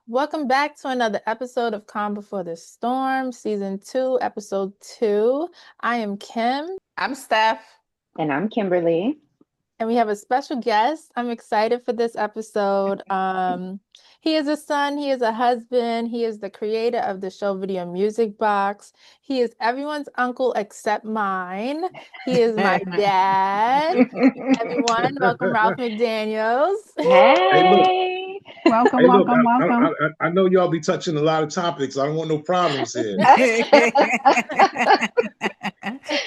Welcome back to another episode of Calm Before the Storm, Season 2, Episode 2. I am Kim, I'm Steph. And I'm Kimberly. and we have a special guest. I'm excited for this episode. He is a son, he is a husband, he is the creator of the show Video Music Box. He is everyone's uncle except mine. He is my dad. Everyone, welcome Ralph McDaniels. Hey, look. Hey. Hey, Welcome, look. welcome, welcome. I know y'all be touching a lot of topics. I don't want no problems here.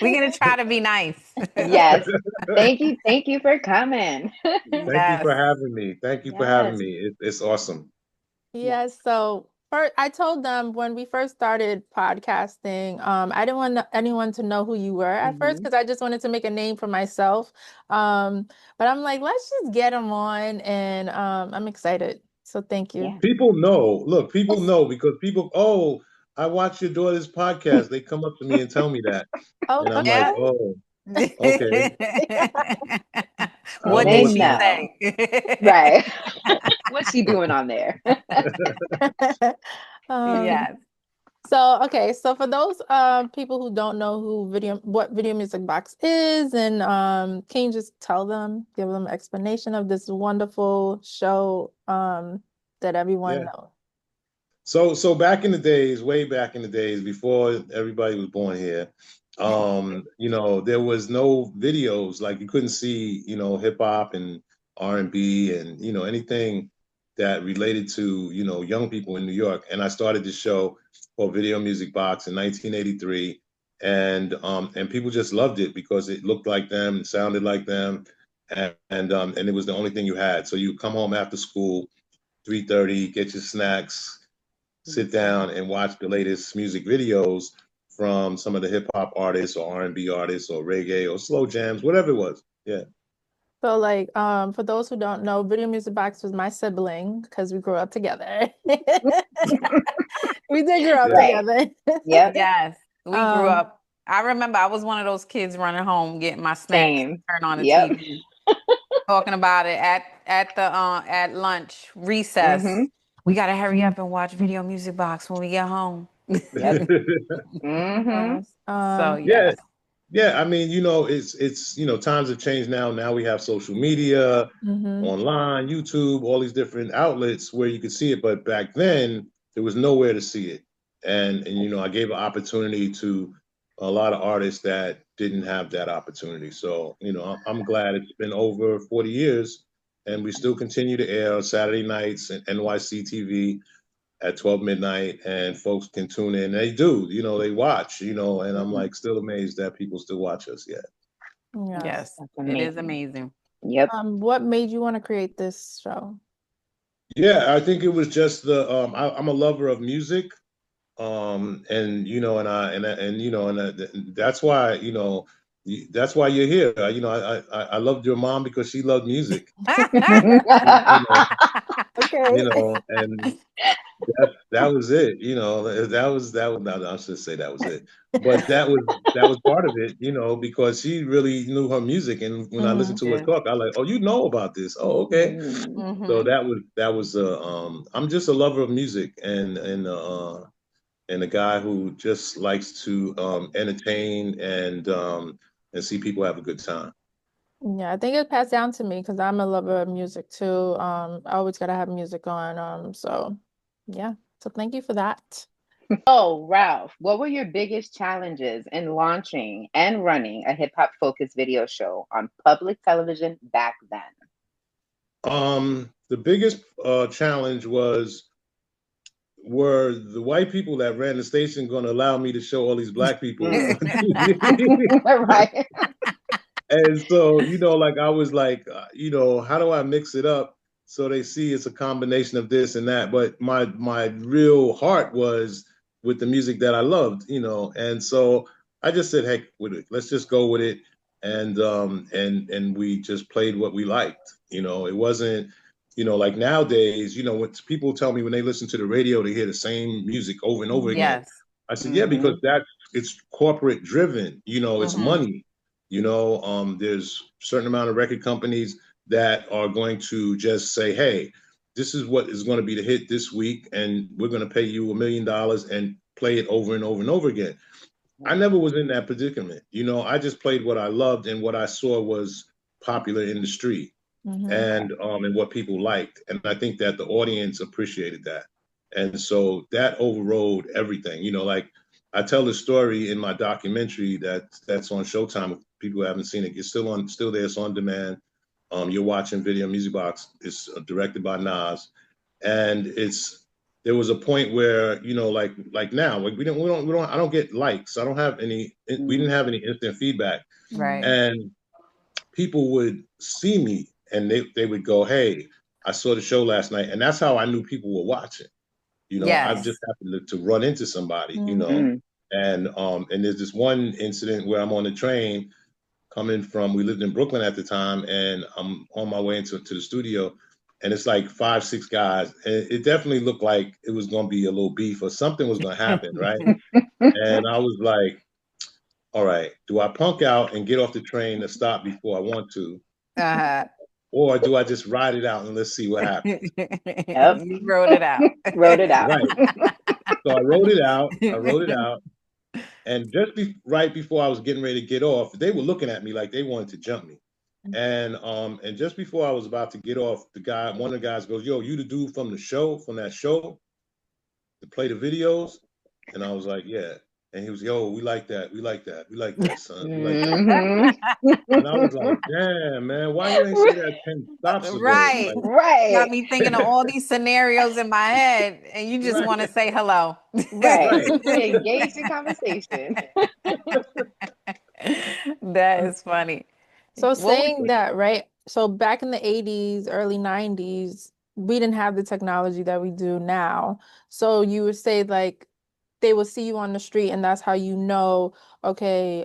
We're gonna try to be nice. Yes. Thank you for coming. Thank you Yes. for having me. Thank you for having Yes. me. It's awesome. Yes, so first, I told them when we first started podcasting, I didn't want anyone to know who you were at first Mhm. because I just wanted to make a name for myself. But I'm like, let's just get them on, and I'm excited. So thank you. Yeah. People know. Look, people know because people. Oh, I watch your daughter's podcast. They come up to me and tell me that, Oh, and I'm like, Yeah. okay. oh, okay. I What don't know They did what she that. know. say? Right. What's she doing on there? Um, Yes. so for those people who don't know what Video Music Box is, and can you just give them an explanation of this wonderful show that everyone Yeah. knows? So back in the days, way back in the days, before everybody was born here, there was no videos. Like you couldn't see, hip hop and R&B and anything that related to, young people in New York. And I started this show called Video Music Box in 1983, and people just loved it because it looked like them and sounded like them, and it was the only thing you had. So you come home after school, 3:30, get your snacks, sit down and watch the latest music videos from some of the hip hop artists or R&B artists or reggae or slow jams, whatever it was. Yeah. So like for those who don't know, Video Music Box was my sibling because we grew up together. We did grow up Yeah. Right. together. Yep. Yes. We grew Um, up. I remember I was one of those kids running home, getting my snacks, Same. turn on the Yep. TV, talking about it at lunch, recess. Mhm. We gotta hurry up and watch Video Music Box when we get home. Yep. Mhm. yes. So Yeah. yes. Yeah. I mean, it's times have changed now. Now we have social media, Mhm. online, YouTube, all these different outlets where you could see it. But back then, there was nowhere to see it. And I gave an opportunity to a lot of artists that didn't have that opportunity. So, I'm glad it's been over 40 years and we still continue to air on Saturday nights at NYC TV at 12 midnight, and folks can tune in. They do, they watch, and I'm Mhm. like still amazed that people still watch us. Yeah. Yes. Yes. That's It is amazing. amazing. Yep. What made you want to create this show? Yeah, I think it was just I'm a lover of music. And that's why that's why you're here. I loved your mom because she loved music. you know Okay. and that was it. That was no, I should say that was it, but that was part of it. Because she really knew her music, and when I listened Mhm. to her Yeah. talk, I like, oh, you know about this. Oh, okay. Mm. So Mm-hmm. that was I'm just a lover of music, and a guy who just likes to entertain and see people have a good time. Yeah, I think it passed down to me because I'm a lover of music too. I always gotta have music on. So yeah. So thank you for that. Oh, Ralph, what were your biggest challenges in launching and running a hip hop focused video show on public television back then? The biggest challenge were the white people that ran the station going to allow me to show all these black people Mm. on TV? Right. And so, like I was like, how do I mix it up so they see it's a combination of this and that? But my real heart was with the music that I loved, and so I just said, heck with it, let's just go with it, and we just played what we liked. It wasn't, like nowadays, when people tell me when they listen to the radio, they hear the same music over and over again. Yes. I said, yeah, because Mhm. it's corporate driven, it's Mm-hmm. money. There's a certain amount of record companies that are going to just say, hey, this is what is going to be the hit this week, and we're going to pay you $1 million and play it over and over and over again. I never was in that predicament. You know, I just played what I loved and what I saw was popular in the street and what people liked. And I think that the audience appreciated that. And so that overrode everything. You know, like I tell the story in my documentary that's on Showtime. If people haven't seen it, it's still there. It's on demand. You're watching Video Music Box. It's directed by Nas, and there was a point where, you know, like now, like we don't I don't get likes. I don't have any. We didn't have any instant feedback, Right. and people would see me and they would go, "Hey, I saw the show last night," and that's how I knew people were watching. You know, I've Yes. just happened to run into somebody, you know, and there's this one incident where I'm on the train coming from, we lived in Brooklyn at the time, and I'm on my way into the studio, and it's like 5, 6 guys. And it definitely looked like it was going to be a little beef or something was going to happen, right? And I was like, all right, do I punk out and get off the train to stop before I want to? Or do I just ride it out and let's see what happens? You wrote it out. Wrote it out. Right. So I wrote it out. And just right before I was getting ready to get off, they were looking at me like they wanted to jump me. And just before I was about to get off, one of the guys goes, "Yo, you the dude from that show to play the videos?" And I was like, "Yeah." And he was, "Yo, we like that, son. We like that." And I was like, "Damn, man, why you ain't say that 10 stops ago?" Right. Like, Right. Got me thinking of all these scenarios in my head, and you just want to say hello. Right. We engaged in conversation. That is funny. So saying that, right? So back in the 80s, early 90s, we didn't have the technology that we do now. So you would say like they will see you on the street and that's how you know, okay,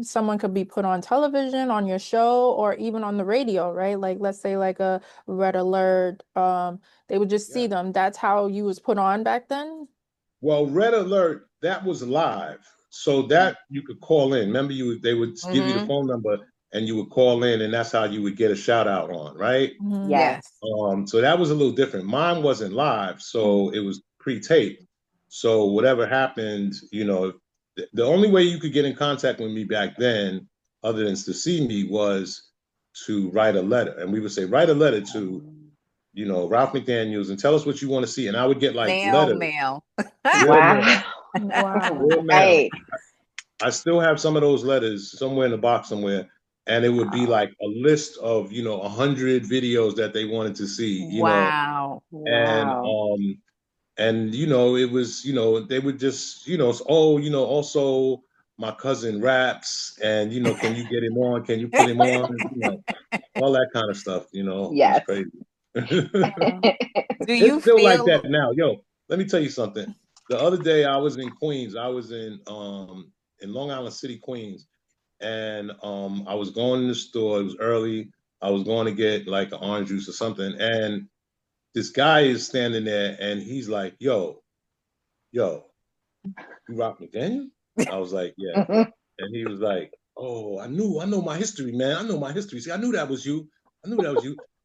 someone could be put on television, on your show, or even on the radio, right? Like let's say like a Red Alert, they would just see them. That's how you was put on back then? Well, Red Alert, that was live. So that you could call in. Remember, they would give you the phone number and you would call in, and that's how you would get a shout out on, right? Yes. So that was a little different. Mine wasn't live, so it was pre-taped. So whatever happened, you know, the only way you could get in contact with me back then, other than to see me, was to write a letter. And we would say, write a letter to, you know, Ralph McDaniels and tell us what you want to see. And I would get like letters. Mail. Wow. Real mail. Right. I still have some of those letters somewhere in the box somewhere. And it would be like a list of, you know, 100 videos that they wanted to see, you know. And you know, it was, you know, they would just, you know, oh, you know, also my cousin raps, and you know, can you get him on? Can you put him on? You know, all that kind of stuff, you know. Yes. It's crazy. Do you it's still feel like that now? Yo, let me tell you something. The other day I was in Queens. I was in Long Island City, Queens, and I was going to the store. It was early. I was going to get like an orange juice or something, and this guy is standing there, and he's like, "Yo, you Ralph McDaniels?" I was like, "Yeah," and he was like, "Oh, I know my history, man. I know my history. See, I knew that was you.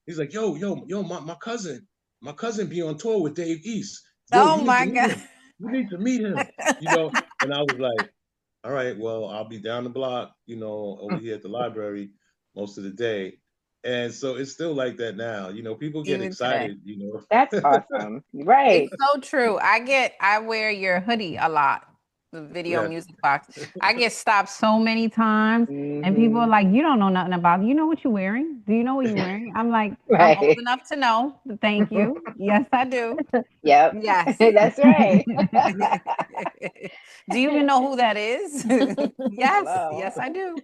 He's like, yo, my cousin be on tour with Dave East. Yo, oh my God. You need to meet him, you know." And I was like, all right, well, I'll be down the block, you know, over here at the library most of the day. And so it's still like that now. You know, people get excited, you know. That's awesome. Right. It's so true. I wear your hoodie a lot. The Video Music Box. I get stopped so many times, and people are like, "You don't know nothing about it. You know what you're wearing? Do you know what you're wearing?" I'm like, I'm old enough to know. Thank you. Yes, I do. Yep. Yes. That's right. Do you even know who that is? Yes. Hello. Yes, I do.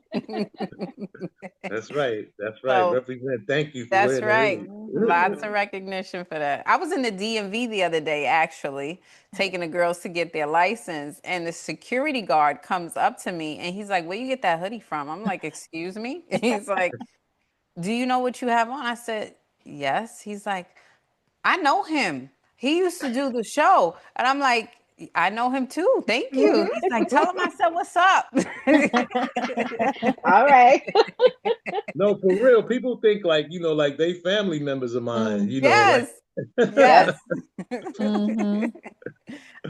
That's right. So, represent. Thank you for that's wearing right. that. Lots of recognition for that. I was in the DMV the other day, actually, taking the girls to get their license, and the security guard comes up to me and he's like, "Where you get that hoodie from?" I'm like, "Excuse me?" He's like, "Do you know what you have on?" I said, "Yes." He's like, "I know him. He used to do the show." And I'm like, I know him too. Thank you. He's like, tell him I said what's up. All right. No, for real. People think like, like they family members of mine, like. Yes. Yep. Yes. Mm-hmm.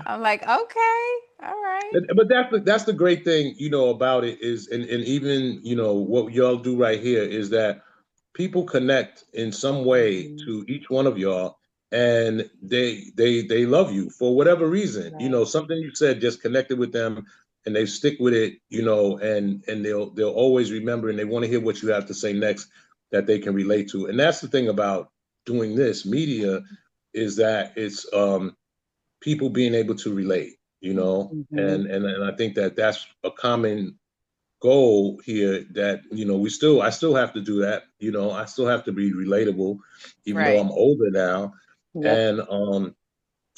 I'm like, okay, all right. But that's the great thing, about it is, and even, what y'all do right here is that people connect in some way Mhm. to each one of y'all, and they love you for whatever reason. Right. Something you said just connected with them, and they stick with it. And they'll always remember, and they want to hear what you have to say next that they can relate to. And that's the thing about doing this media is that it's people being able to relate, Mhm. and I think that that's a common goal here that I still have to do that. I still have to be relatable even though Right. I'm older now. Yep.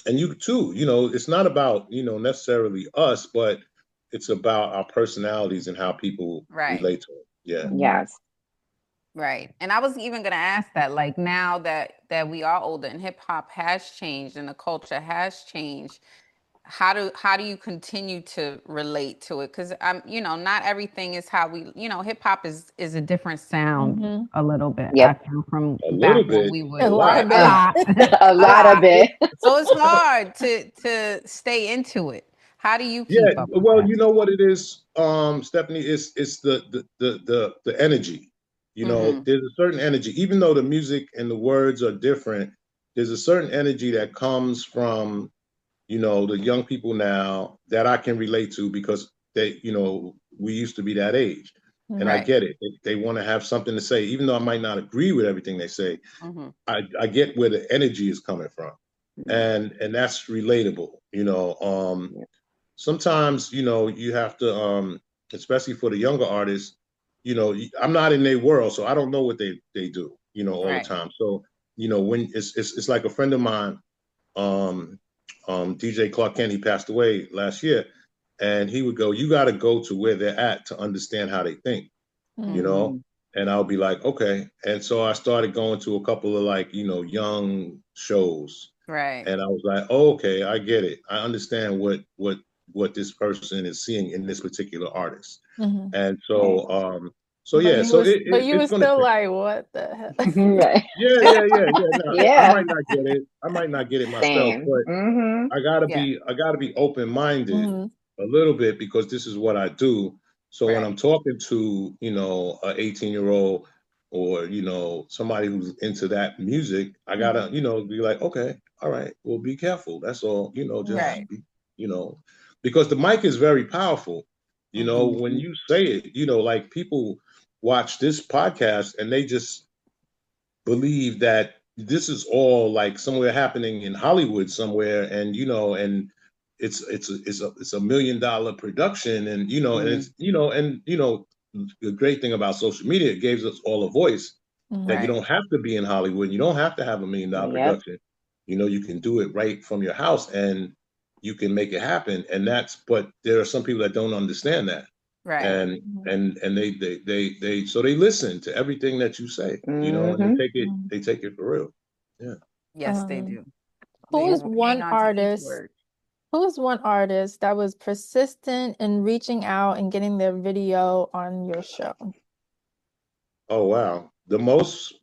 And you too, it's not about necessarily us, but it's about our personalities and how people Right. relate to it. Yeah. Yes. Right. And I was even going to ask that, like, now that we are older and hip hop has changed and the culture has changed, how do you continue to relate to it? Because I'm, not everything is how we, hip hop is a different sound Mm-hmm. a little bit. I Yep. feel from A back little when bit, we a A would lot lot. of a it. lot, A a lot of lot. it. So it's hard to stay into it. How do you Yeah, keep up with well, that? you know what it is, Stephanie, it's the energy. Mm-hmm. There's a certain energy, even though the music and the words are different, there's a certain energy that comes from, the young people now that I can relate to because we used to be that age. And I Mm-hmm. Right. get it. They want to have something to say, even though I might not agree with everything they say, Mm-hmm. I get where the energy is coming from. And that's relatable. Yep. Sometimes you have to especially for the younger artists, I'm not in their world, so I don't know what they do all the Right. time. So when it's like a friend of mine, um DJ Clark Kent, he passed away last year, and he would go, you got to go to where they're at to understand how they think, you Mm-hmm. know Mm. and I'll be like, okay. And so I started going to a couple of like young shows, Right. and I was like, oh, okay, I get it. I understand what this person is seeing in this particular artist. Mm-hmm. And Right. so yeah, so But you it's was gonna still change. like, what the hell? Right. Yeah. No, I Yeah. might not get it. I might not get it myself, Same. but Mm-hmm. Yeah. I gotta be open minded Mm-hmm. a little bit because this is what I do. So when Right. I'm talking to a 18-year-old or somebody who's into that music, I Mm-hmm. gotta be like, okay, all right, well, be careful. That's all. Just Right. Mm-hmm. be, you know, because the mic is very powerful. Mm-hmm. When Mm-hmm. you say it, like people watch this podcast and they just believe that this is all like somewhere happening in Hollywood somewhere, and it's a $1 million production, and and Mm. it's the great thing about social media, it gives us all a voice that you Mm-hmm. Right. don't have to be in Hollywood, you don't have to have $1 million Yep. production. You can do it right from your house, and you can make it happen. But there are some people that don't understand that, Right. and so they listen to everything that you say, and Mm-hmm. Mm-hmm. they take it for real. Yeah. Yes, they Um, do. who They is hang one on to each artist? word. Who is one artist that was persistent in reaching out and getting their video on your show? Oh wow. The most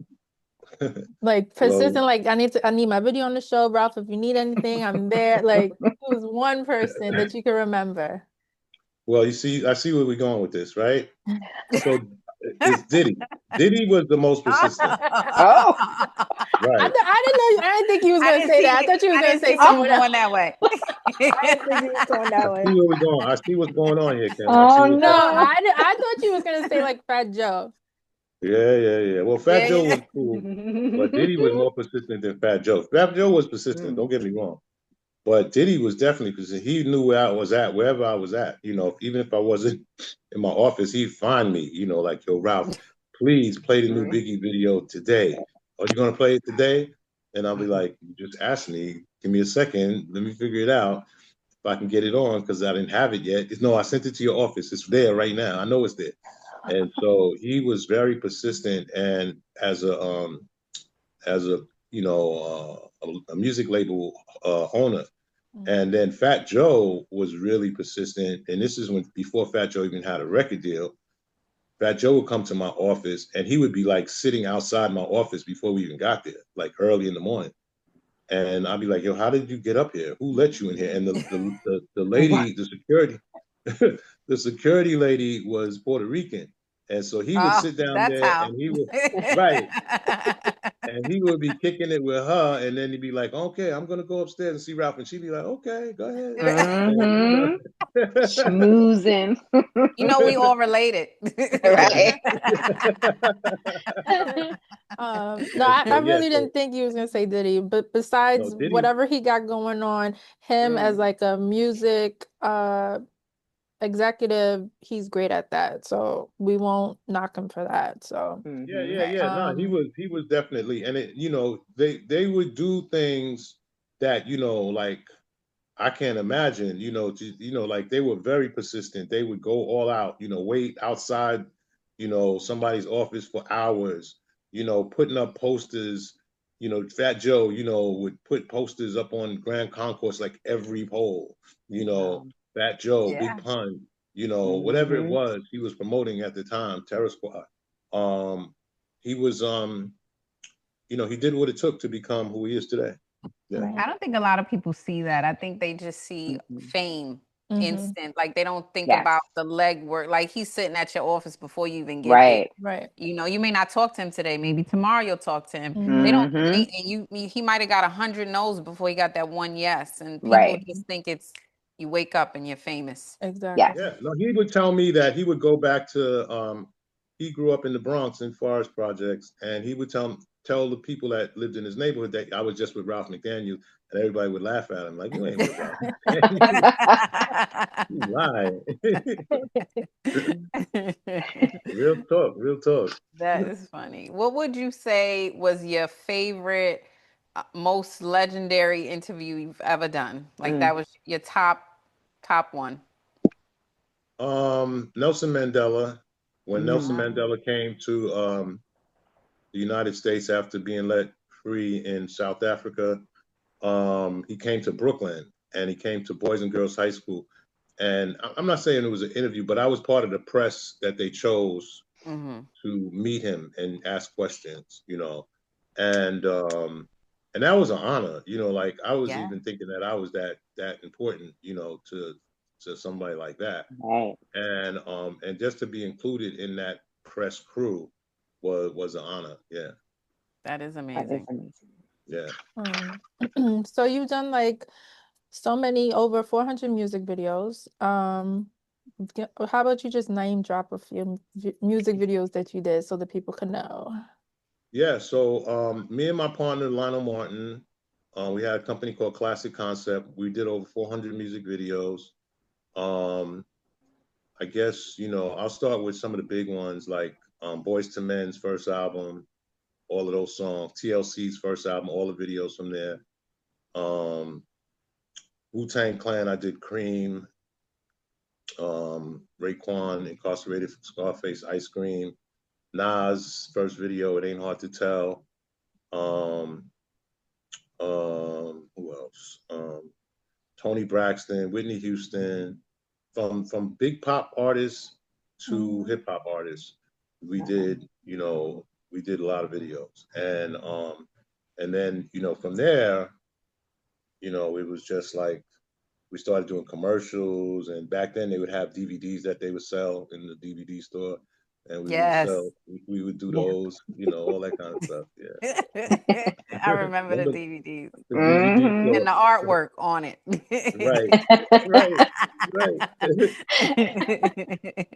Like well persistent, like I need my video on the show, Ralph. If you need anything, I'm there. Like who's one person that you can remember? well, you see, I see where we're going with this, right? So it's Diddy. Diddy was the most persistent, Oh. right? I didn't know. I didn't think you was I gonna didn't say see that. I you. thought you was I gonna didn't say see you someone else. going that way. I didn't think you was going that way. I see where we're going. I see what's going on here, Kim. I see Oh what's No, happening. no. I thought you was gonna say like Fat Joe. Yeah. Well, Fat Yeah, Joe yeah. was cool, but Diddy was more persistent than Fat Joe. Fat Joe was persistent. Mm. Don't get me wrong. But Diddy was definitely because he knew where I was at, wherever I was at. Even if I wasn't in my office, he'd find me. Like, yo, Ralph, please play the new Mm. Biggie video today. Are you gonna play it today? And I'll be like, you just ask me. Give me a second. Let me figure it out if I can get it on because I didn't have it yet. No, I sent it to your office. It's there right now. I know it's there. And so he was very persistent, and as a a music label owner, And then Fat Joe was really persistent. And this is when before Fat Joe even had a record deal. Fat Joe would come to my office and he would be like sitting outside my office before we even got there, like early in the morning. And I'd be like, yo, how did you get up here? Who let you in here? And the What? lady, the security, the security lady was Puerto Rican. And so he would Oh, sit down that's there how. and he would, right. And he would be kicking it with her, and then he'd be like, "Okay, I'm gonna go upstairs and see Ralph," and she'd be like, "Okay, go ahead." And, Schmoozing. You know, we all related. Right. No, I but yeah, really so didn't think you was gonna say Diddy, but no, besides Diddy, whatever he got going on, him as Mm. like a music executive, he's great at that. So we won't knock him for that. So Mhm. Right. No, um he was definitely, and it, they would do things that like I can't imagine, like they were very persistent. They would go all out, wait outside, somebody's office for hours, putting up posters. Fat Joe, would put posters up on Grand Concourse like every pole, you know, Wow. Fat Joe, Big Yeah. Pun, whatever it Mhm. was he was promoting at the time, Terror Squad. Um, he was, he did what it took to become who he is today. Yeah. right. I don't think a lot of people see that. I think they just see Mhm. fame Mm-hmm. instant. Like they don't think about Yes. the legwork. Like he's sitting at your office before you even get there. Right. Right. You know, you may not talk to him today. Maybe tomorrow you'll talk to him. They Mm-hmm. don't Mhm. think, and he might have got 100 no's before he got that one yes. And people Right. Mm-hmm. just think it's you wake up and you're famous. Exactly. Yes. Yeah, no, he would tell me that he would go back to he grew up in the Bronx in Forest Projects, and he would tell the people that lived in his neighborhood that I was just with Ralph McDaniels, and everybody would laugh at him like, "You ain't with Ralph McDaniels, you lying." Real talk, real talk. That is funny. What would you say was your favorite, most legendary interview you've ever done? Like Mm. that was your top one. Nelson Mandela, when Nelson Mm. Mandela came to the United States after being let free in South Africa, he came to Brooklyn and he came to Boys and Girls High School. And I'm not saying it was an interview, but I was part of the press that they chose Mm-hmm. to meet him and ask questions, and that was an honor, like I was Yeah, even thinking that I was that important, to somebody like that. Right. And just to be included in that press crew was an honor. Yeah. that is That is amazing. amazing. Yeah. So you've done like so many over 400 music videos. How about you just name drop a few music videos that you did so that people can know? Yeah, so me and my partner Lionel Martin, we had a company called Classic Concept. We did over 400 music videos. Um, I guess I'll start with some of the big ones like Boyz II Men's first album, all of those songs. TLC's first album, all the videos from there. Um, Wu-Tang Clan, I did Cream. Raekwon, Incarcerated from Scarface, Ice Cream. Nas' first video, It Ain't Hard to Tell. Um, who else? Tony Braxton, Whitney Houston, from big pop artists to Mhm. hip hop artists. We did, we did a lot of videos, and then from there, it was just like we started doing commercials, and back then they would have DVDs that they would sell in the DVD store, and we would Yes. sell. We would do Yeah. those, all that kind of stuff. I Yeah. remember the Remember DVDs the DVD Mhm. and store? the artwork on it. Right, right, right.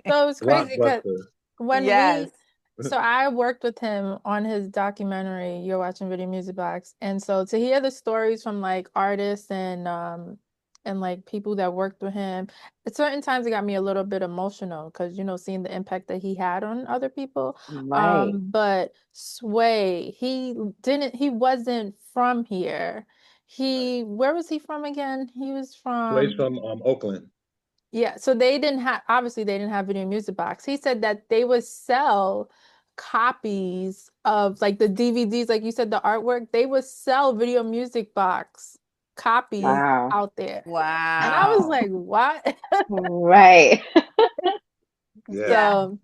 So it's crazy because Blockbuster. when Yes. so I worked with him on his documentary, You're Watching Video Music Box. And so to hear the stories from like artists and like people that worked with him, at certain times it got me a little bit emotional because seeing the impact that he had on other people. Right. But Sway, he wasn't from here. Right. Where was he from again? He was Plays from from Oakland. yeah, so they didn't have obviously they didn't have Video Music Box. He said that they would sell copies of like the DVDs, like you said, the artwork. They would sell Video Music Box copies Wow. out there. Wow. And I was like, what? Right. Yeah. So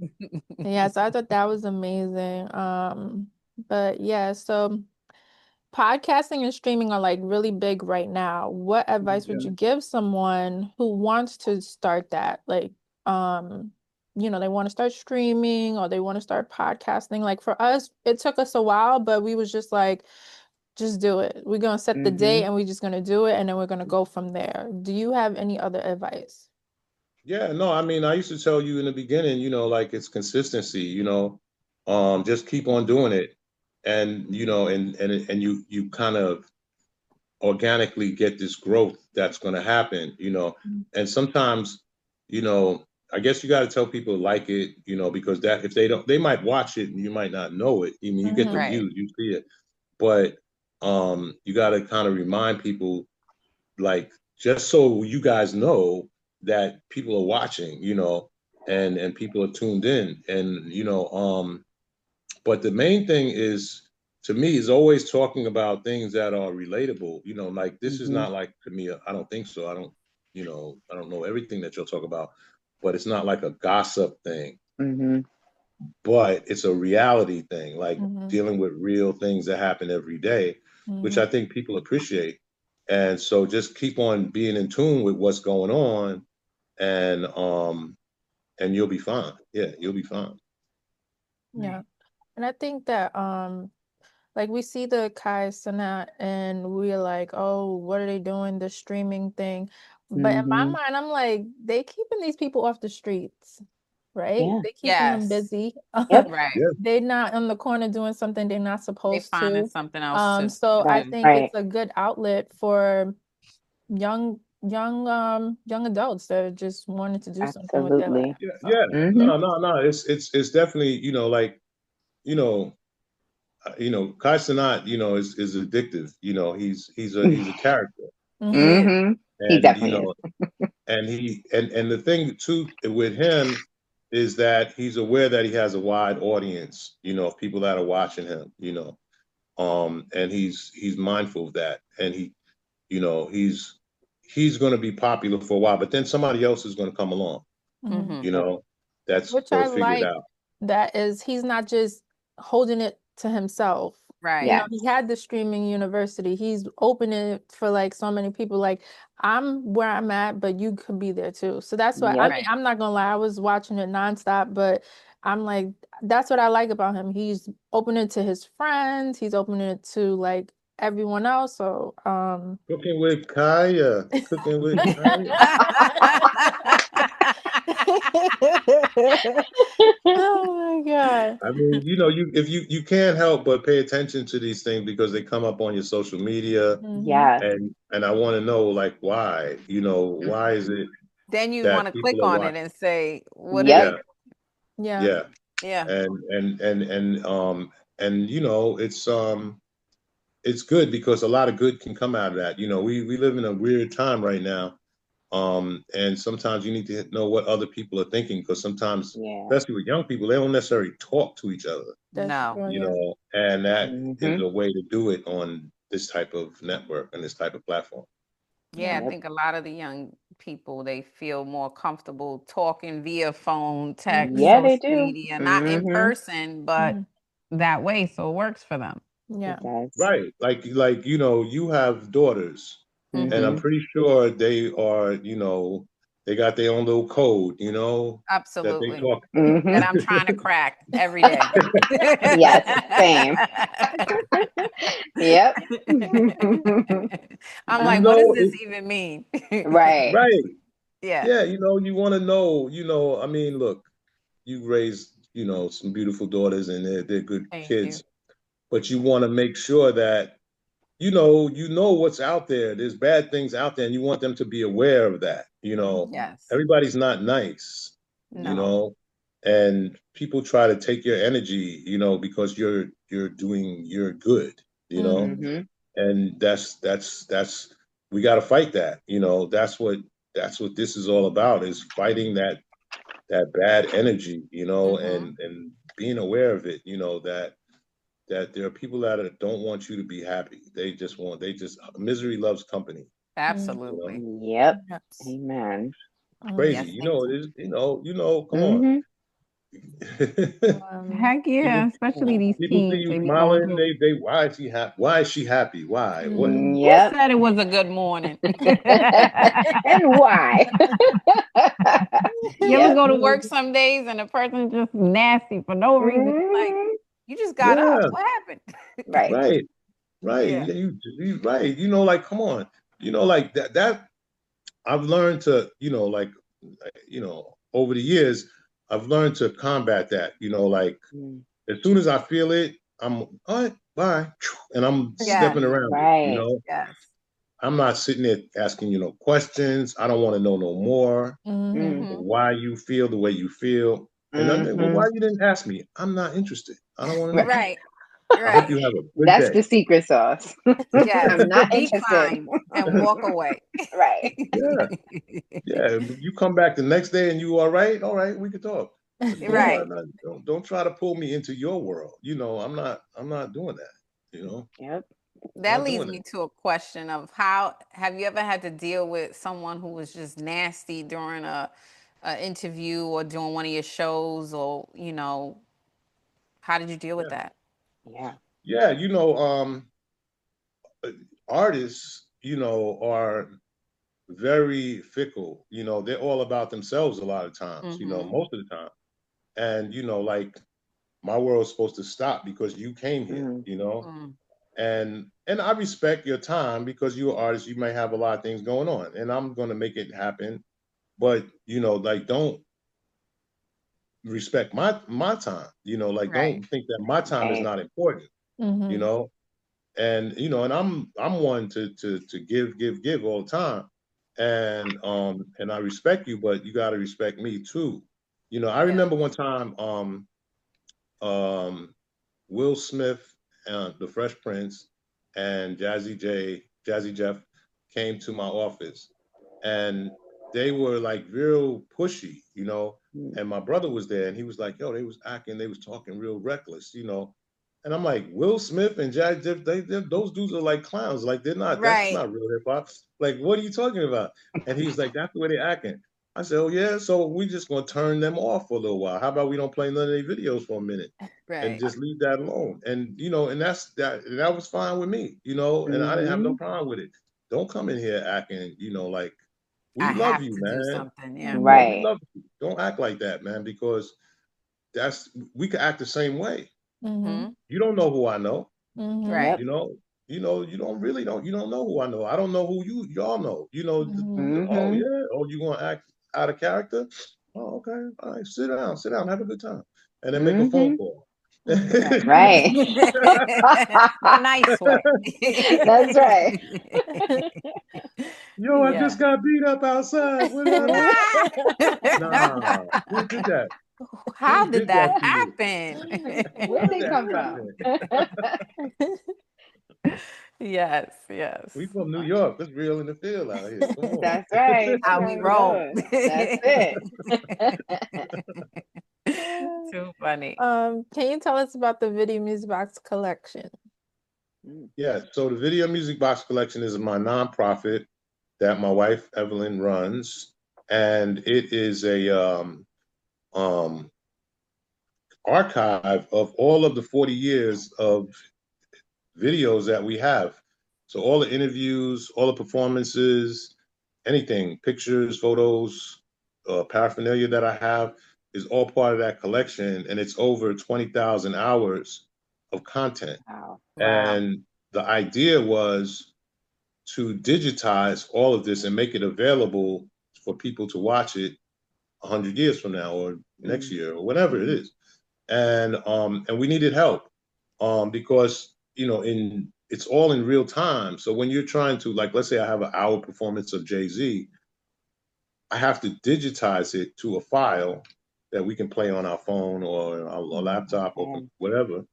yeah, so I thought that was amazing. But yeah, so podcasting and streaming are like really big right now. What advice would Yeah. you give someone who wants to start that? Like, they want to start streaming or they want to start podcasting. Like for us, it took us a while, but we was just like, just do it. We're gonna set the date and we're just gonna do it and then we're gonna go from there. Do you have any other advice? Yeah, no, I mean, I used to tell you in the beginning, like it's consistency, just keep on doing it. And, and you kind of organically get this growth that's going to happen. And sometimes, you know, I guess you got to tell people like it, because that if they don't, they might watch it and you might not know it. I mean, you get the Right. views, you see it, but you got to kind of remind people, like, just so you guys know that people are watching, and people are tuned in, and but the main thing is, to me, is always talking about things that are relatable. Like this is not like, to me, I don't think so. I don't know everything that you'll talk about, but it's not like a gossip thing. But it's a reality thing, like dealing with real things that happen every day, which I think people appreciate. And so just keep on being in tune with what's going on, and you'll be fine. Yeah, you'll be fine. Yeah. And I think that like we see the Kai Cenat and we're like, oh, what are they doing? The streaming thing. But in my mind, I'm like, they keeping these people off the streets, right? Yeah. They keeping them Yes. busy. Yep. Right. Yeah. They're not on the corner doing something they're not They supposed finding to. something else to So I That's do. think right. it's a good outlet for young adults that just wanted to do something with their life. Absolutely. Yeah, So yeah. No. It's definitely, like, you know, Kai Cenat, is addictive. He's a character, He is. He and definitely is. and the thing too with him is that he's aware that he has a wide audience, of people that are watching him, and he's mindful of that, and he's going to be popular for a while, but then somebody else is going to come along, mhm. you know, that's Which going I to figure it like out. that is he's not just holding it to himself. Right. Yeah. He had the streaming university. He's opening it for like so many people. Like I'm where I'm at, but you could be there too. So that's why I Yep. mean, Right. I'm not gonna lie, I was watching it nonstop, but I'm like, that's what I like about him. He's opening it to his friends, he's opening it to like everyone else. So Cooking with Kaya, cooking with Kaya. Oh my God. I mean, you can't help but pay attention to these things because they come up on your social media, Mhm. Yes. and I want to know, like, why, why is it Then you want that to click people are on it watching? and say, what are Yep. they? Yeah, Yeah. yeah, Yeah. and it's good because a lot of good can come out of that. We live in a weird time right now. And sometimes you need to know what other people are thinking, because sometimes, Yeah. especially with young people, they don't necessarily talk to each other, That's No. true, yeah. and that is Mm-hmm. a way to do it on this type of network and this type of platform. Yeah, Yeah. I Yep. think a lot of the young people, they feel more comfortable talking via phone, text, Yeah, Mhm. they social do. media, not in Mm-hmm. person, but Mhm. that way, so it works for them. Yeah. It does. Right. Like, you have daughters, and I'm Mm-hmm. Hmm. pretty sure they are, they got their own little code, that they Absolutely. talk. Mm-hmm. That I'm trying to crack every day. Yes. Same. Yep. I'm You like, what does know, this even mean? Right. right. Yeah. Yeah, you want to know, I mean, look, you raised, some beautiful daughters, and they're good Thank you. kids, but you want to make sure that, you know what's out there. There's bad things out there, and you want them to be aware of that. Mhm. Yes. Everybody's not nice, you No. No. know, and people try to take your energy, because you're good, Mhm. Mm-hmm. and that's we got to fight that. That's what this is all about, is fighting that bad energy, Hmm. and being aware of it, that that there are people that don't want you to be happy. Misery loves company. Absolutely. Yep. Yes. Amen. Crazy. Yes, You they know, it do. is, come on. Mm-hmm. Heck yeah, people, especially these people see teens. you They be going smiling, through. why is she happy? Why is she happy? Why? What? Who Yep. said it was a good morning? And why? You ever Yep. go to work some days and a person's just nasty for no reason? Like, Hmm. you just got up. Yeah, What happened? Right. right, right. Yeah. You right. Like, come on. Like that I've learned to, over the years, I've learned to combat that. Like Mm. as soon as I feel it, I'm all right, bye. And I'm Yes. stepping around it, Right. Yes. I'm not sitting there asking you no questions. I don't want to know no more Mm. Mm-hmm. why you feel the way you feel. And then, well, Mm-hmm. why you didn't ask me? I'm not interested. I don't want to know. Right. Right. I hope Right. you have a good That's day. the secret sauce. Yes. I'm not interested. Decline and walk away. Right. Yeah, yeah. You come back the next day and you all right? All right, we can talk. But Right. don't try to pull me into your world. I'm not doing that. Yep. I'm That not leads doing me that. to a question of how have you ever had to deal with someone who was just nasty during a interview or during one of your shows, or how did you deal with Yeah, that? Yeah. yeah. Artists, are very fickle. They're all about themselves a lot of times. Mm-hmm. Most of the time. And like my world's supposed to stop because you came here. Mm. Mm. And I respect your time because you're an artist. You may have a lot of things going on, and I'm going to make it happen. But like don't respect my time. Like Right. don't think that my time is Right. not important. You Mm-hmm. know, and I'm one to give all the time, and I respect you, but you got to respect me too. I Yeah. remember one time um Will Smith, the Fresh Prince, and Jazzy Jeff came to my office, and they were like real pushy. Mm. And my brother was there, and he was like, "Yo, they was talking real reckless." And I'm like, Will Smith and Jazzy Jeff, those dudes are like clowns. Like that's Right. not real hip hop. Like, what are you talking about? And he's like, that's the way they're acting. I said, oh yeah, so we just gonna turn them off for a little while. How about we don't play none of their videos for a minute? And Right. just leave that alone. And and that was fine with me, and I didn't have no Mm-hmm. problem with it. Don't come in here acting, like we I love have you, to do man. something. Yeah. Mm-hmm. Yeah, we Right. love you. Don't act like that, man, because we could act the same way. Mm-hmm. Hmm. You don't know who I know, Mm-hmm. Right. Yep. you know. You don't know who I know. I don't know who y'all know. Mm-hmm. Oh Mm-hmm. yeah, oh you gonna act out of character? Oh, okay. All right, sit down, have a good time. And then make a phone Mm-hmm. call. Mm-hmm. Right. The nice way. That's right. Yo, I Yeah. just got beat up outside. What happened? Nah, who did that? How Who did did that that to you? happen? Where'd How did they that come from? happen? Yes, yes. We from New York. It's real in the field out here. Come on. That's right. That's How how we it roll. goes. That's it. Too funny. Can you tell us about the Video Music Box collection? Mm. Yeah, so the Video Music Box Collection is my nonprofit that my wife Evelyn runs, and it is a um, archive of all of the 40 years of videos that we have. So all the interviews, all the performances, anything, pictures, photos, paraphernalia that I have is all part of that collection, and it's over 20,000 hours of content. Wow. Wow. And the idea was to digitize all of this and make it available for people to watch it 100 years from now or next Mm. year or whatever it is. And we needed help because in it's all in real time. So when you're trying to, like, let's say I have an hour performance of Jay-Z, I have to digitize it to a file that we can play on our phone or a laptop or Okay. whatever,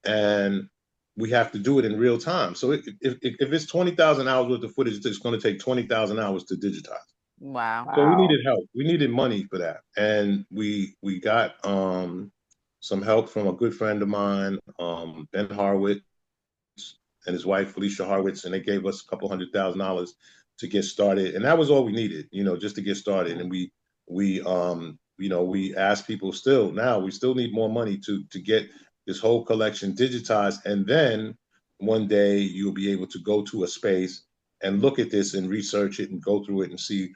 and we have to do it in real time. So if it's 20,000 hours worth of footage, it's going to take 20,000 hours to digitize. Wow. So we Wow. needed help. We needed money for that, and we got some help from a good friend of mine, Ben Horowitz, and his wife Felicia Horowitz, and they gave us a couple $100,000 to get started, and that was all we needed, just to get started. And we asked people still now we still need more money to get this whole collection digitized, and then one day you'll be able to go to a space and look at this and research it and go through it and see,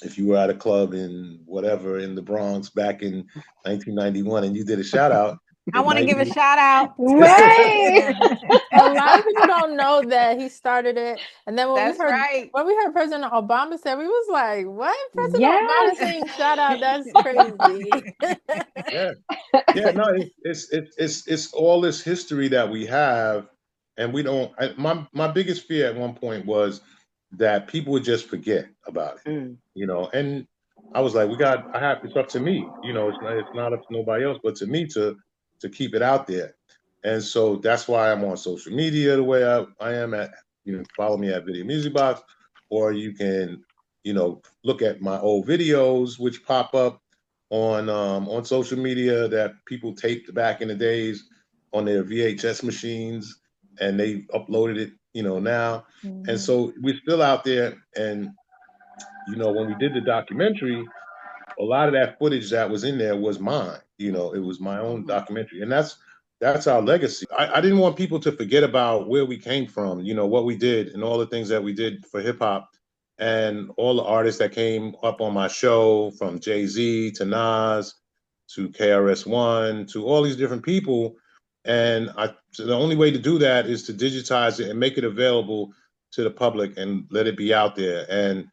if you were at a club in whatever in the Bronx back in 1991 and you did a shout out, I it want to might give a be. shout out. Right. A lot of people don't know that he started it. And then That's right. when we heard President Obama say, we was like, what? President Obama Yes. saying shout out, that's crazy. Yeah, yeah, no, it's all this history that we have, and we don't. My biggest fear at one point was that people would just forget about it, Mm. And I was like, it's up to me, it's not up to nobody else, but to me to keep it out there, and so that's why I'm on social media the way I am at. Follow me at Video Music Box, or you can, look at my old videos which pop up on social media that people taped back in the days on their VHS machines, and they uploaded it, now. And so we're still out there. And when we did the documentary, a lot of that footage that was in there was mine. It was my own documentary, and that's our legacy. I didn't want people to forget about where we came from, what we did, and all the things that we did for hip hop, and all the artists that came up on my show, from Jay-Z to Nas to KRS-One to all these different people. And so the only way to do that is to digitize it and make it available to the public and let it be out there. And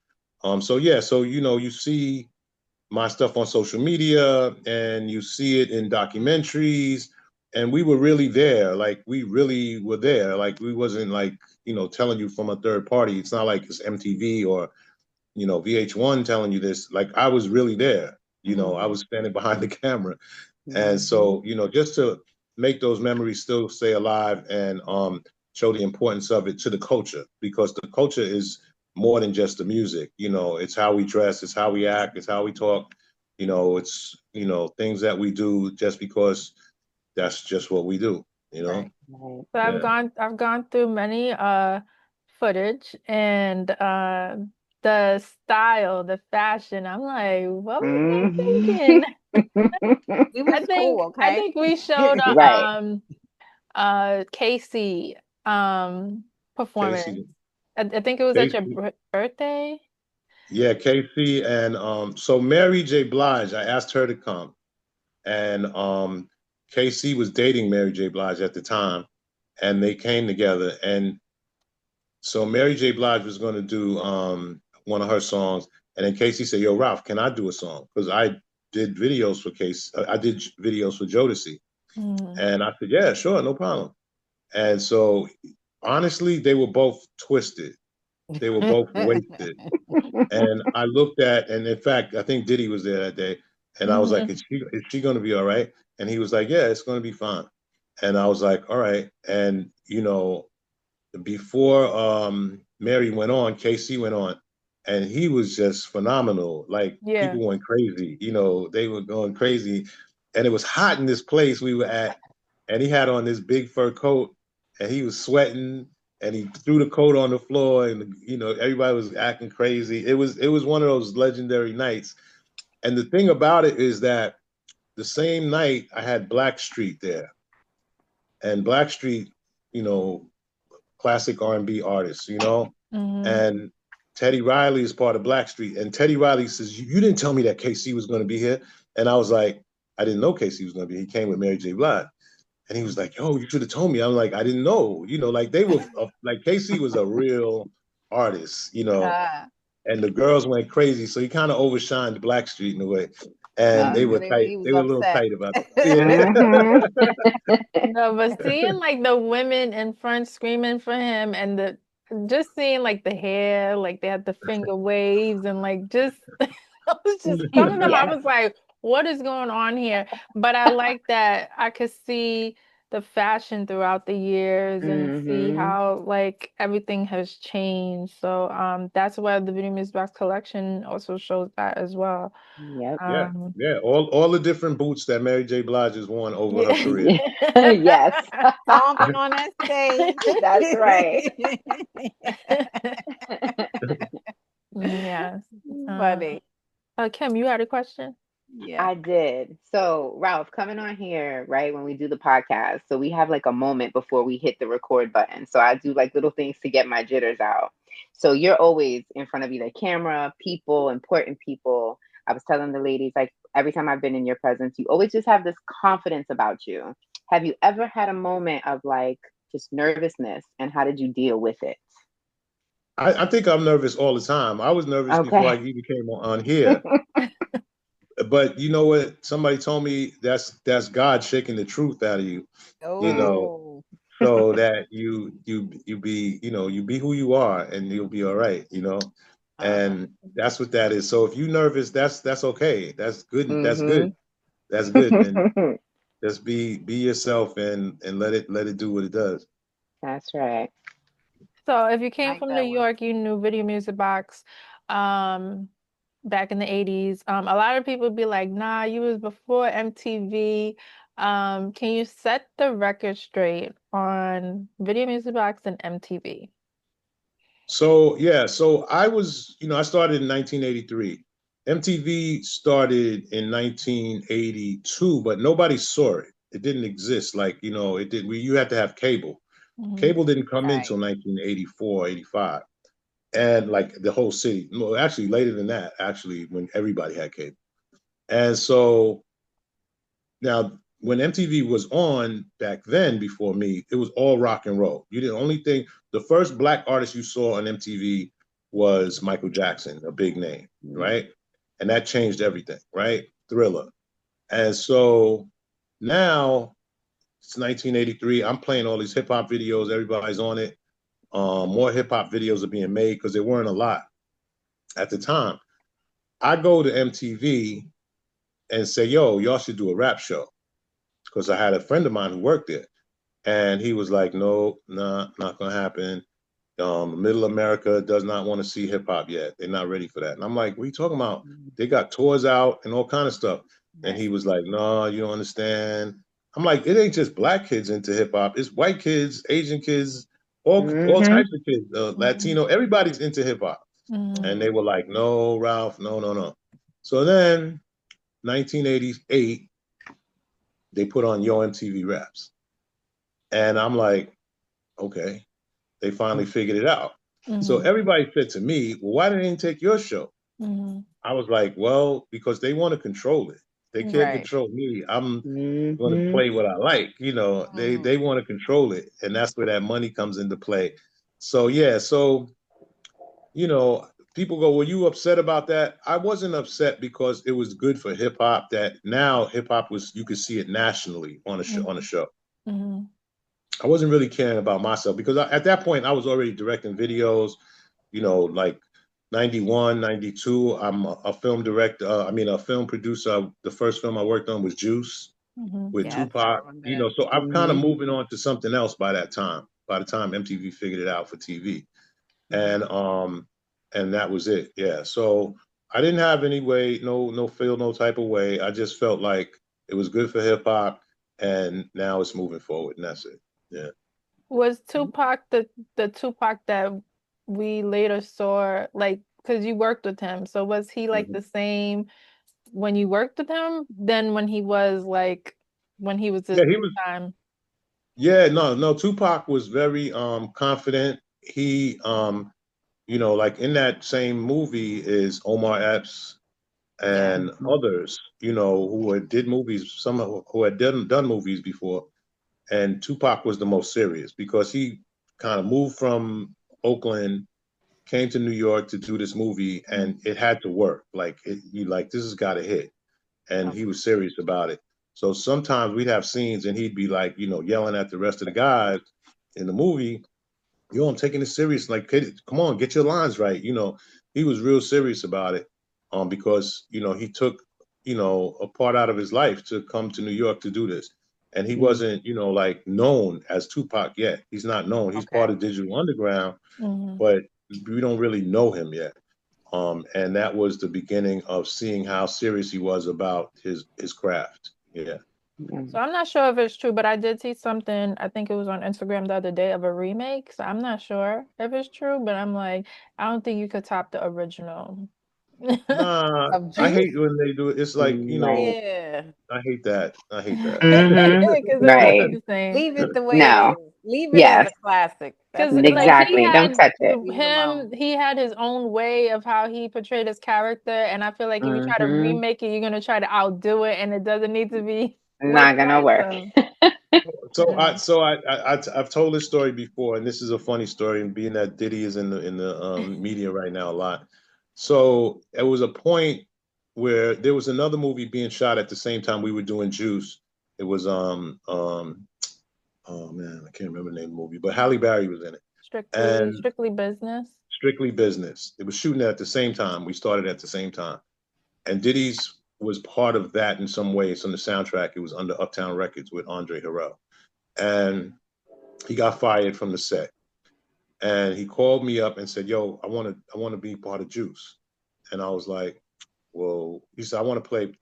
so you see my stuff on social media and you see it in documentaries, and we were really there. Like, we really were there. Like, we wasn't like, telling you from a third party. It's not like it's MTV or, VH1 telling you this. Like, I was really there. I was standing behind the camera. And so, just to make those memories still stay alive, and show the importance of it to the culture, because the culture is more than just the music. It's how we dress, it's how we act, it's how we talk. It's things that we do just because that's just what we do. Right. So Yeah. I've gone through many footage, and the style, the fashion, I'm like, what was they thinking? We was cool, I okay? think we showed Right. Casey performance. Casey, I think it was at your Casey, birthday. yeah, Casey, and so Mary J. Blige, I asked her to come, and Casey was dating Mary J. Blige at the time, and they came together. And so Mary J. Blige was going to do one of her songs, and then Casey said, "Yo, Ralph, can I do a song?" Because I did videos for Casey. I did videos for Jodeci, and I said, "Yeah, sure, no problem." And so, honestly, they were both twisted. They were both wasted. And I looked at, and in fact, I think Diddy was there that day, and I was like, "Is she going to be all right?" And he was like, "Yeah, it's going to be fine." And I was like, "All right." And before Mary went on, KC went on, and he was just phenomenal. Like, Yeah. people went crazy. They were going crazy, and it was hot in this place we were at, and he had on this big fur coat, and he was sweating, and he threw the coat on the floor, and everybody was acting crazy. It was one of those legendary nights. And the thing about it is that the same night I had Blackstreet there, and Blackstreet, you know, classic R&B artists, and Teddy Riley is part of Blackstreet. And Teddy Riley says, "You didn't tell me that KC was going to be here." And I was like, "I didn't know KC was going to be. He came with Mary J. Blige." And he was like, "Yo, you should have told me." I'm like, "I didn't know." Like, they were like, KC was a real artist, and the girls went crazy. So he kind of overshined Blackstreet in a way. And they were So tight. he was They were a little upset. tight about it. No, but seeing like the women in front screaming for him, and just seeing like the hair, like they had the finger waves, and like just I was just some of them I Yeah. was like, what is going on here? But I like that I could see the fashion throughout the years and see Mm-hmm. how like everything has changed. So that's why the Video Music Box collection also shows that as well. Yep. Yeah, Um, yeah. All the different boots that Mary J. Blige has worn over her yeah. career. Yes. Stomping on that stage. That's right. Yes. Funny. Kim, you had a question? Yeah. I did. So, Ralph, coming on here, right, when we do the podcast, so we have like a moment before we hit the record button. So I do like little things to get my jitters out. So you're always in front of either camera, people, important people. I was telling the ladies, like every time I've been in your presence, you always just have this confidence about you. Have you ever had a moment of like just nervousness, and how did you deal with it? I think I'm nervous all the time. I was nervous before I Okay. even came on here. But you know what? Somebody told me that's God shaking the truth out of you, you know, Oh, so that you be, you be who you are and you'll be all right, you know. uh, And that's what that is. So if you nervous, that's okay. That's good. That's Mm-hmm. good. That's good. And just be yourself and let it do what it does. That's right. So if you came like from New that one. York, you knew Video Music Box um back in the 80s. A lot of people be like, nah, you was before MTV. Can you set the record straight on Video Music Box and MTV? So yeah, so I started in 1983. MTV started in 1982, but nobody saw it. It didn't exist. Like, it did. You had to have cable. Hmm. Cable didn't come in Right. until 1984, 85, and like the whole city. No, actually later than that. Actually, when everybody had cable, and so now, when MTV was on back then, before me, it was all rock and roll. You the only thing, the first black artist you saw on MTV was Michael Jackson, a big name, Mm-hmm. right? And that changed everything, right? Thriller. And so now it's 1983. I'm playing all these hip hop videos. Everybody's on it. More hip hop videos are being made because there weren't a lot at the time. I go to MTV and say, "Yo, y'all should do a rap show," because I had a friend of mine who worked there. And he was like, no, nah, not gonna happen. Middle America does not want to see hip hop yet. They're not ready for that. And I'm like, what are you talking about? They got tours out and all kind of stuff. And Right. he was like, no, you don't understand. I'm like, it ain't just black kids into hip hop. It's white kids, Asian kids, all Mm-hmm. types of kids, Hmm. Latino, everybody's into hip hop. Hmm. And Mm. they were like, no, Ralph, no, no, no. So then 1988, they put on Yo MTV Raps. And I'm like, okay, they finally figured it out. So Hmm. everybody said to me, well, why didn't they take your show? Hmm. I was like, well, because they want to control it. They can't Right. control me. I'm going to Mm-hmm. play what I like. Mm. They want to control it. And that's where that money comes into play. So, yeah. So, you know, people go, were you upset about that? I wasn't upset because it was good for hip hop that now hip hop you could see it nationally on a Hmm. show. Hmm. I wasn't really caring about myself because at that point I was already directing videos, like 91, 92. I'm a film director. A film producer. The first film I worked on was Juice Hmm. with Yes, I Tupac, remember that. so I'm kind of Mm-hmm. moving on to something else by that time, by the time MTV figured it out for TV. Mhm. And that was it. Yeah. So I didn't have any way, no feel, no type of way. I just felt like it was good for hip hop and now it's moving forward and that's it. Yeah. Was Tupac the Tupac that we later saw, like, because you worked with him, so was he like Mhm. the same when you worked with him than when he was like when he was his Yeah, he big was. time? Yeah, no, no. Tupac was very confident. He like in that same movie is Omar Epps Yeah. and others, did movies, some who had done movies before. And Tupac was the most serious because he kind of moved from Oakland, came to New York to do this movie, and it had to work. Like this has got to hit, and Of he was serious about it. So sometimes we'd have scenes, and he'd be like, yelling at the rest of the guys in the movie, "Yo, I'm taking this serious. Like, come on, get your lines right." He was real serious about it, because he took a part out of his life to come to New York to do this, and he wasn't, like known as Tupac yet. He's not known. He's part of Digital Underground, but we don't really know him yet. And that was the beginning of seeing how serious he was about his craft. Yeah. So I'm not sure if it's true, but I did see something, I think it was on Instagram the other day, of a remake. So I'm not sure if it's true, but I'm like, I don't think you could top the original. Nah, Of I juice? hate when they do it. It's like, Right. Yeah. I hate that. I hate that. Because it won't be Right. the same. Leave it the way it No. is. Leave it as Yes. a classic. That's Because a like he classic. Exactly. Don't had touch it. Leave it alone. he had his own way of how he portrayed his character, and I feel like if you try to Mm-hmm. remake it, you're gonna try to outdo it, and it doesn't need to be work Not gonna right. work. So So yeah. I've told this story before, and this is a funny story. And being that Diddy is in the media right now a lot, so there was a point where there was another movie being shot at the same time we were doing Juice. It was oh man, I can't remember the name of the movie, but Halle Berry was in it, and Strictly business. Strictly Business. It was shooting at the same time. We started at the same time, and Diddy's was part of that in some ways on the soundtrack. It was under Uptown Records with Andre Harrell, and he got fired from the set, and he called me up and said, "Yo, I want to be part of Juice," and I was like, "Well," he said, "I want to play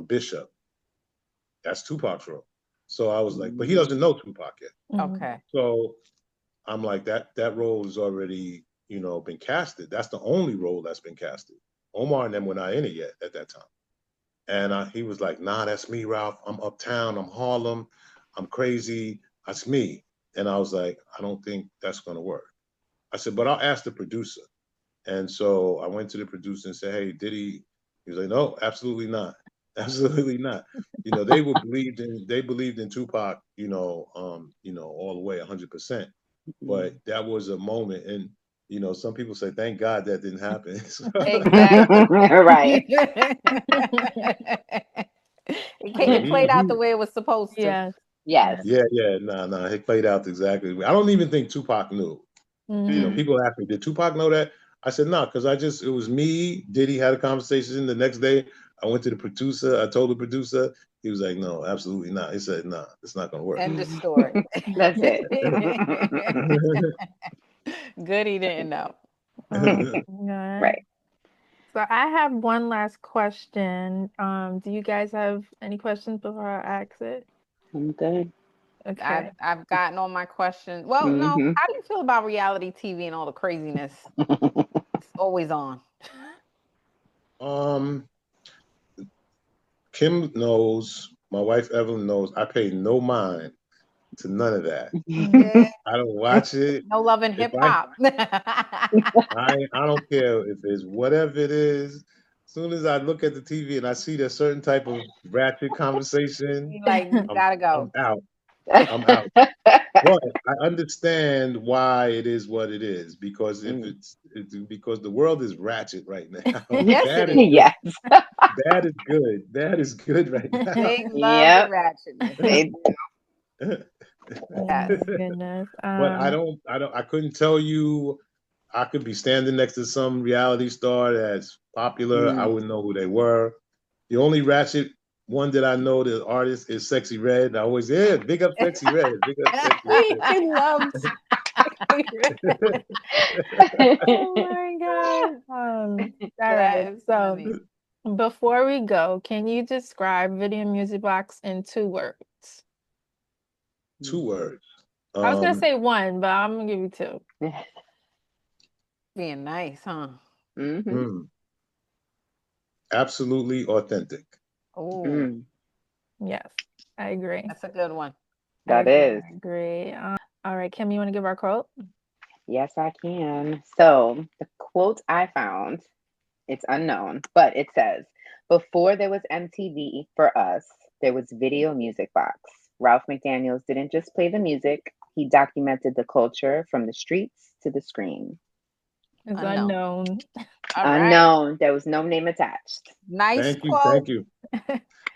Bishop. That's Tupac's role." So I was like, "But he doesn't know Tupac yet." Okay. So I'm like, that role has already been casted. That's the only role that's been casted. Omar and them were not in it yet at that time. And he was like, "Nah, that's me, Ralph. I'm uptown. I'm Harlem. I'm crazy. That's me." And I was like, "I don't think that's going to work." I said, "But I'll ask the producer." And so I went to the producer and said, "Hey, Diddy?" He was like, "No, absolutely not. Absolutely not." They believed in Tupac, all the way 100%. But that was a moment. And, some people say, thank God that didn't happen. Exactly. Right. It played out the way it was supposed to. Yes. Yes. Yeah, no, it played out exactly. I don't even think Tupac knew. Mm. People ask me, did Tupac know that? I said, no, because it was me. Diddy had a conversation the next day. I went to the producer. I told the producer. He was like, no, absolutely not. He said, no, it's not going to work. End of story. That's it. Good he didn't know. Yeah. Right. So I have one last question. Do you guys have any questions before I ask it? I'm good. Okay. I've gotten all my questions. Well, no. Mm-hmm. How do you feel about reality TV and all the craziness? It's always on. um, Kim knows, my wife Evelyn knows, I pay no mind to none of that. Yeah. I don't watch it. No love in If hip hop. I don't care if it's whatever it is. As soon as I look at the TV and I see that certain type of ratchet conversation, You like gotta I'm go. out. I'm out. But I understand why it is what it is, because if Mm. it's because the world is ratchet right now. Yes, it Bad is is. good. Yes. Bad is good. Bad is good right now. They love the Yep. ratchetness. They Oh Yes. my goodness. But I couldn't tell you. I could be standing next to some reality star that's popular. I mm. wouldn't know who they were. The only ratchet one that I know, the artist, is Sexy Red. And I always, yeah, big up Sexy Red. Big up Sexy He loves. Oh my God. All That right. is So funny. before we go, can you describe Video Music Box in 2 words? 2 words. I was gonna say one, but I'm gonna give you two. Being nice, huh? Mm-hmm. Absolutely authentic. Oh, Mm. Yes, I agree. that's a good one. That is. I agree. All right, Kim, you want to give our quote? Yes, I can. So the quote I found, it's unknown, but it says, before there was MTV for us, there was Video Music Box. Ralph McDaniels didn't just play the music, he documented the culture from the streets to the screen. It's Unknown. unknown. All right. Unknown. There was no name attached. Nice Thank you. quote. Thank you.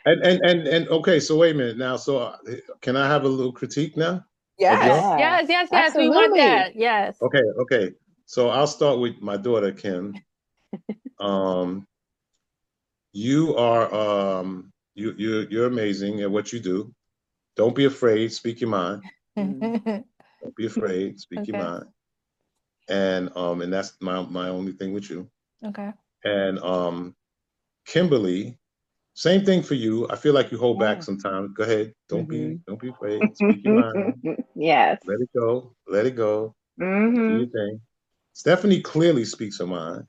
And okay, so wait a minute now. So can I have a little critique now? Yes. Y'all? Yes. We want Absolutely. that. Yes. Okay. So I'll start with my daughter, Kim. You are you're amazing at what you do. Don't be afraid. Speak your mind. Mhm. Don't be afraid. Speak your Okay. mind. And that's my only thing with you. Okay. And Kimberly, same thing for you. I feel like you hold back Yeah. sometimes. Go ahead. Mhm. Don't be afraid. Speak your mind. Yes. Let it go. Let it go. Do your Mhm. thing. Stephanie clearly speaks her mind.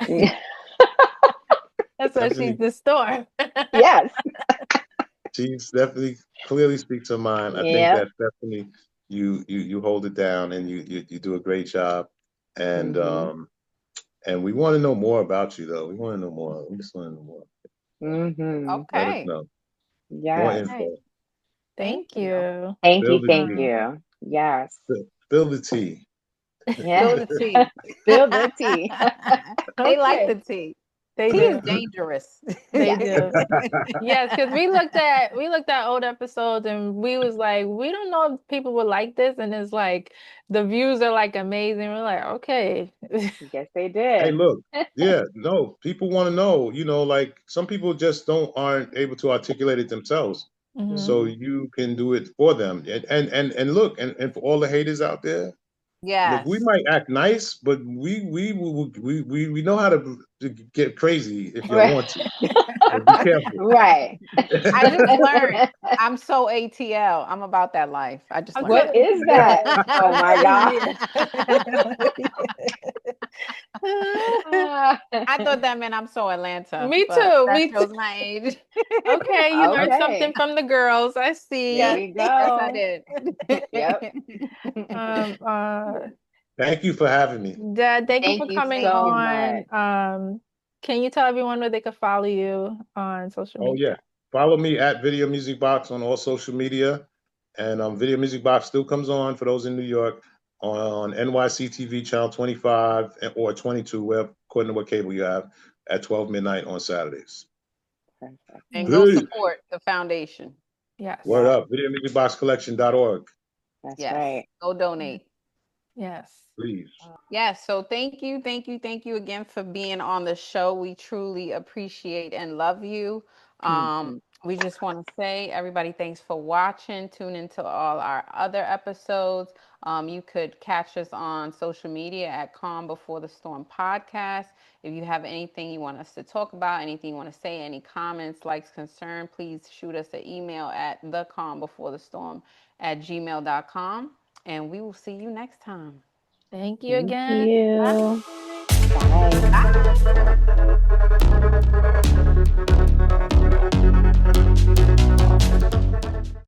That's why she's Stephanie, the storm. Yes. she's definitely clearly speaks her mind. I think Yep. that Stephanie, you hold it down and you do a great job. And Mhm. um and we want to know more about you though. We want to know more. We just want to know more. Mhm. Let us Okay. know. More Yes. Right. info. Thank Thank you. you. Thank you. Spill the Thank tea. Um, you. Yes. Spill the tea. Yeah. Spill the tea. Spill the tea. They like okay. the tea. They Tea is do. dangerous. They Yes. do. Yes, because we looked at old episodes and we was like, we don't know if people would like this, and it's like the views are like amazing. We're like, okay. Guess they Hey, did. look. Yeah, no, people want to know, like some people just aren't able to articulate it themselves. hmm So Mhm. you can do it for them. And look, and for all the haters out there, look, we Yes. might act nice, but we know how to get crazy if you Right. want to. So be careful. Right. I just learned I'm so ATL. I'm about that life. I just I'm learned What telling that. is you, that? girl. Oh I'm my telling God. you. I thought that meant I'm so Atlanta, Me but too. that Me too. shows my age. Okay, you learned something Okay. from the girls. I There see. Yes, we yes, I go. did. Yep. Um, uh, Thank you for having me. Dad, thank you Thank for you coming so on. much. Can you tell everyone where they could follow you on social Oh media? yeah. Follow me at Video Music Box on all social media. And Video Music Box still comes on for those in New York on NYC TV channel 25 or 22, where according to what cable you have, at 12 midnight on Saturdays. Perfect. And go Peace. support the foundation. Yes. Word Yes. up. VideoMusicBoxCollection.org. That's Yes, right. go donate. Yes. Please. Yes, so thank you again for being on the show. We truly appreciate and love you. Mhm. We just want to say, everybody, thanks for watching. Tune into all our other episodes. You could catch us on social media at Calm Before the Storm podcast. If you have anything you want us to talk about, anything you want to say, any comments, likes, concern, please shoot us an email at thecalmbeforethe storm@gmail.com. And we will see you next time. Thank you Thank again. you. Bye. Bye. Bye.